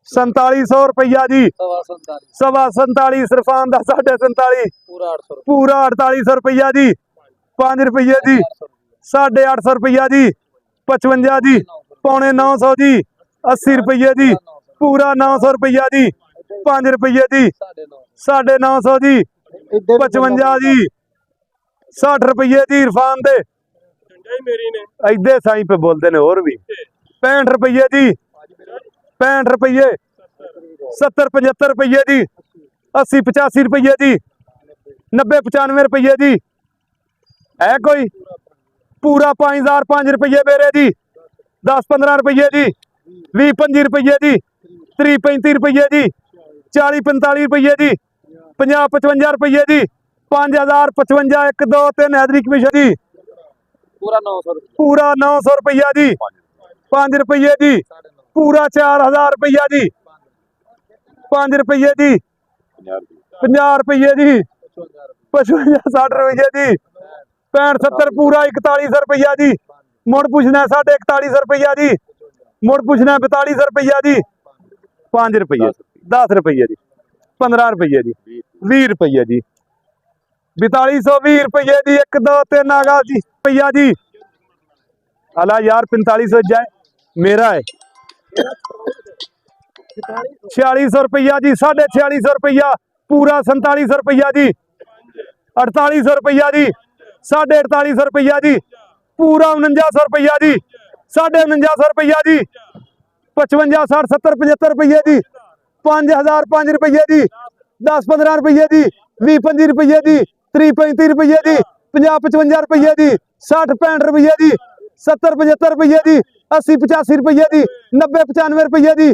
4700 रुपया जी। सवा 47 सिरफान का 47.5 पूरा 4800 रुपया जी। 5 रुपये जी। 850 रुपया जी। 55 जी। पौने 900 जी। 80 रुपये जी। पूरा 900 रुपया जी। 5 रुपये जी। 950 जी। 55 जी। 60 रुपये जी इरफान दे इधे साई पे बोलते ने और भी 65 रुपये जी। 65 रुपये 70 75 रुपये जी। 80 85 रुपये जी। 90 95 रुपये जी। है कोई पूरा 5000 5 रुपये मेरे जी। 10 15 रुपये जी। 20 25 रुपये जी। 30 35 रुपये जी। 40 45 रुपये जी। 50 55 रुपये जी। 5000 55 1 2 3 हैदरी कमीशन जी। पूरा 900 रुपया जी। 5 रुपये जी। पूरा 4000 रुपया जी। 5 रुपये जी। 50 रुपये जी। 55 60 रुपये जी। 65 70 पूरा 4100 रुपया जी। मुड़ पूछना 4150 रुपया जी। मुड़ पूछना 4200 रुपया जी। 5 रुपये 10 रुपये जी। 15 रुपये जी। 20 रुपये जी। 4220 रुपये जी। 1 2 3 आगा जी रुपया जी। अला यार 4500 जाए मेरा है। 4600 रुपया जी। 4650 रुपया पूरा 4700 रुपया जी। 4800 रुपया जी। 4850 रुपया जी। पूरा 4900 रुपया जी। 4950 रुपया जी। 55 60 70 75 रुपये जी। 5000 5 रुपये जी। 10 15 रुपये जी। 20 25 रुपये जी। 30 35 रुपये जी। 50 55 रुपये जी। 60 65 रुपये जी। 70 75 रुपये जी। 80 85 रुपये जी। 90 95 रुपये जी।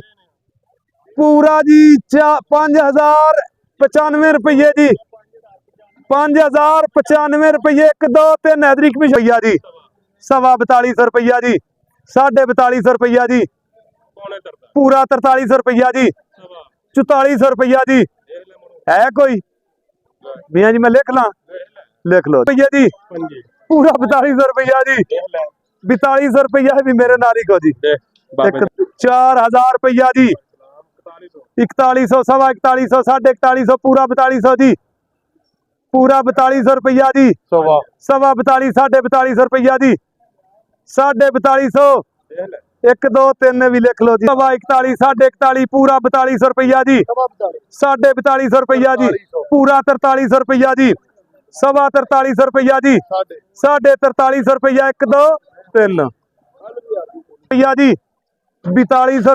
पूरा जी 5000 95 रुपये जी। 5000 95 रुपये 1 2 3 हैदरी कमीशन भैया जी। सवा 4200 रुपया जी। 4250 रुपया जी। पूरा 4300 रुपया जी। 4400 रुपया जी। है कोई भैया जी मैं लिख ला लिख लो भैया जी। पूरा 4200 रुपया जी। 4200 रुपया भी मेरे नारी को जी। 4000 रुपया जी। 4100 सवा 4100 4150 पूरा 4200 जी। पूरा 4200 रुपया जी। सवा 42 4250 रुपया जी। 4250 1 2 3 भी लिख लो जी। सवा 41 41 पूरा 4200 रुपया जी। 4250 रुपया जी। पूरा 4300 रुपया जी। सवा 4300 रुपया जी। 4350 रुपया 1 2 3 रुपया जी। 4200